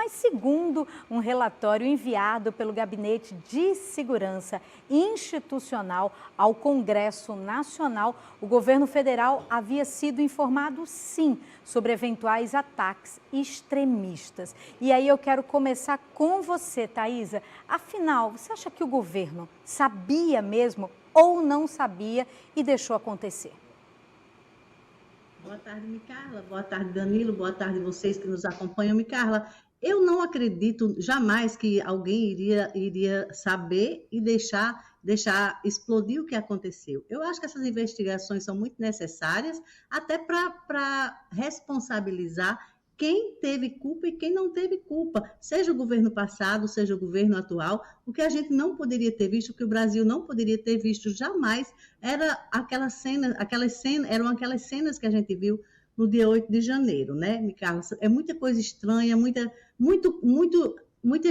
Mas segundo um relatório enviado pelo Gabinete de Segurança Institucional ao Congresso Nacional, o governo federal havia sido informado, sim, sobre eventuais ataques extremistas. E aí eu quero começar com você, Thaisa. Afinal, você acha que o governo sabia mesmo ou não sabia e deixou acontecer? Boa tarde, Micarla. Boa tarde, Danilo. Boa tarde vocês que nos acompanham. Micarla, eu não acredito jamais que alguém iria saber e deixar explodir o que aconteceu. Eu acho que essas investigações são muito necessárias, até para responsabilizar quem teve culpa e quem não teve culpa, seja o governo passado, seja o governo atual. O que a gente não poderia ter visto, o que o Brasil não poderia ter visto jamais, eram aquelas cenas que a gente viu no dia 8 de janeiro, né, Micarla? É muita coisa estranha, muita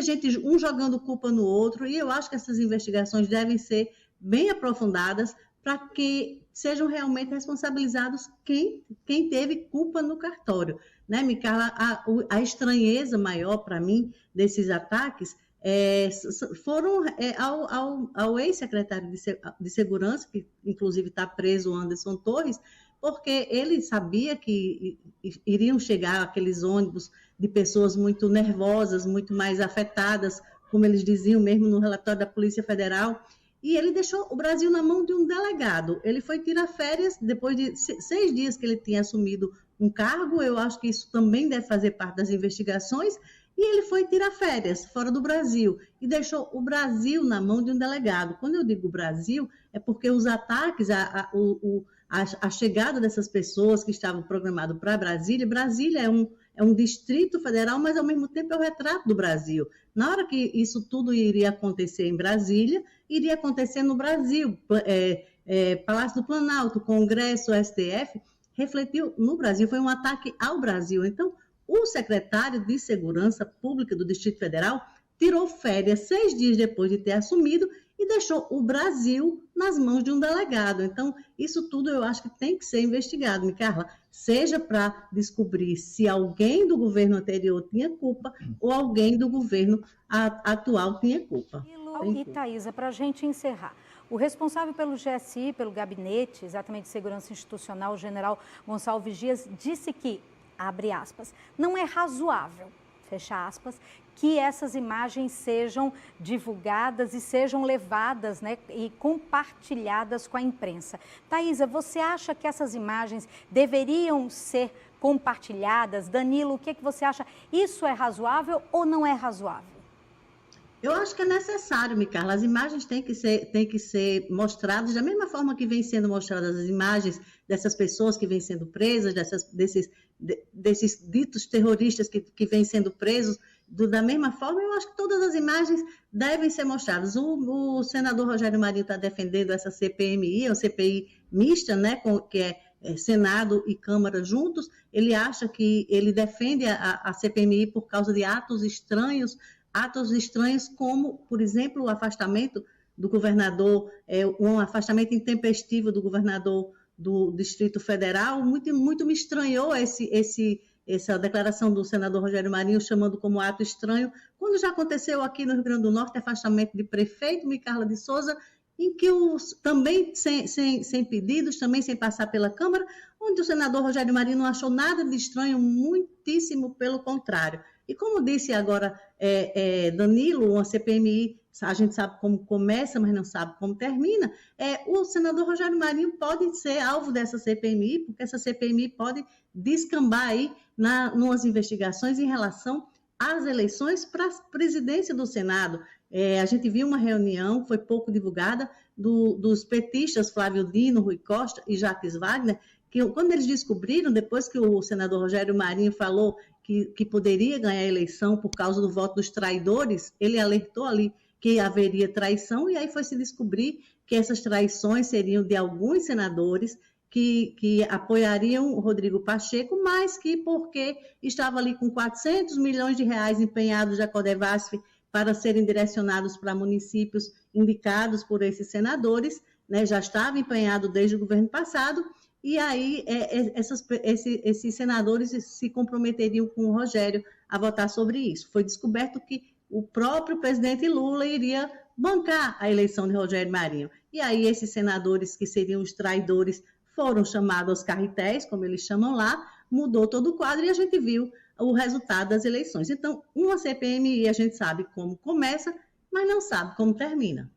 gente, um jogando culpa no outro, e eu acho que essas investigações devem ser bem aprofundadas para que sejam realmente responsabilizados quem teve culpa no cartório. Né, Micarla? A estranheza maior para mim desses ataques foram ao ex-secretário de Segurança, que inclusive está preso, o Anderson Torres, porque ele sabia que iriam chegar aqueles ônibus de pessoas muito nervosas, muito mais afetadas, como eles diziam mesmo no relatório da Polícia Federal, e ele deixou o Brasil na mão de um delegado. Ele foi tirar férias depois de 6 dias que ele tinha assumido um cargo. Eu acho que isso também deve fazer parte das investigações, e ele foi tirar férias fora do Brasil e deixou o Brasil na mão de um delegado. Quando eu digo Brasil, é porque os ataques, a chegada dessas pessoas que estavam programadas para Brasília é um distrito federal, mas ao mesmo tempo é o retrato do Brasil. Na hora que isso tudo iria acontecer em Brasília, iria acontecer no Brasil. Palácio do Planalto, Congresso, STF, refletiu no Brasil, foi um ataque ao Brasil. Então, o secretário de Segurança Pública do Distrito Federal tirou férias 6 dias depois de ter assumido e deixou o Brasil nas mãos de um delegado. Então, isso tudo eu acho que tem que ser investigado, Micarla, seja para descobrir se alguém do governo anterior tinha culpa ou alguém do governo atual tinha culpa. E Thaisa, para a gente encerrar, o responsável pelo GSI, pelo Gabinete, exatamente de Segurança Institucional, o general Gonçalves Dias, disse que, abre aspas, não é razoável, fecha aspas, que essas imagens sejam divulgadas e sejam levadas, né, e compartilhadas com a imprensa. Thaisa, você acha que essas imagens deveriam ser compartilhadas? Danilo, o que você acha? Isso é razoável ou não é razoável? Eu acho que é necessário, Micarla. As imagens têm que ser mostradas da mesma forma que vêm sendo mostradas as imagens dessas pessoas que vêm sendo presas, desses ditos terroristas que vêm sendo presos. Da mesma forma, eu acho que todas as imagens devem ser mostradas. O senador Rogério Marinho está defendendo essa CPMI, a CPI mista, né, que é Senado e Câmara juntos. Ele acha que ele defende a CPMI por causa de atos estranhos como, por exemplo, o afastamento do governador, um afastamento intempestivo do governador do Distrito Federal. Muito me estranhou essa declaração do senador Rogério Marinho, chamando como ato estranho, quando já aconteceu aqui no Rio Grande do Norte, afastamento de prefeito Micarla de Souza, em que também sem pedidos, também sem passar pela Câmara, onde o senador Rogério Marinho não achou nada de estranho, muitíssimo pelo contrário. E como disse agora Danilo, uma CPMI, a gente sabe como começa, mas não sabe como termina, o senador Rogério Marinho pode ser alvo dessa CPMI, porque essa CPMI pode descambar aí nas investigações em relação às eleições para a presidência do Senado. A gente viu uma reunião, foi pouco divulgada, dos petistas Flávio Dino, Rui Costa e Jacques Wagner, que quando eles descobriram, depois que o senador Rogério Marinho falou que poderia ganhar a eleição por causa do voto dos traidores, ele alertou ali que haveria traição, e aí foi se descobrir que essas traições seriam de alguns senadores que apoiariam o Rodrigo Pacheco, mas que porque estava ali com 400 milhões de reais empenhados da Codevasf para serem direcionados para municípios indicados por esses senadores, né, já estava empenhado desde o governo passado, e aí esses senadores se comprometeriam com o Rogério a votar sobre isso. Foi descoberto que o próprio presidente Lula iria bancar a eleição de Rogério Marinho. E aí esses senadores que seriam os traidores foram chamados aos carretéis, como eles chamam lá, mudou todo o quadro e a gente viu o resultado das eleições. Então, uma CPMI a gente sabe como começa, mas não sabe como termina.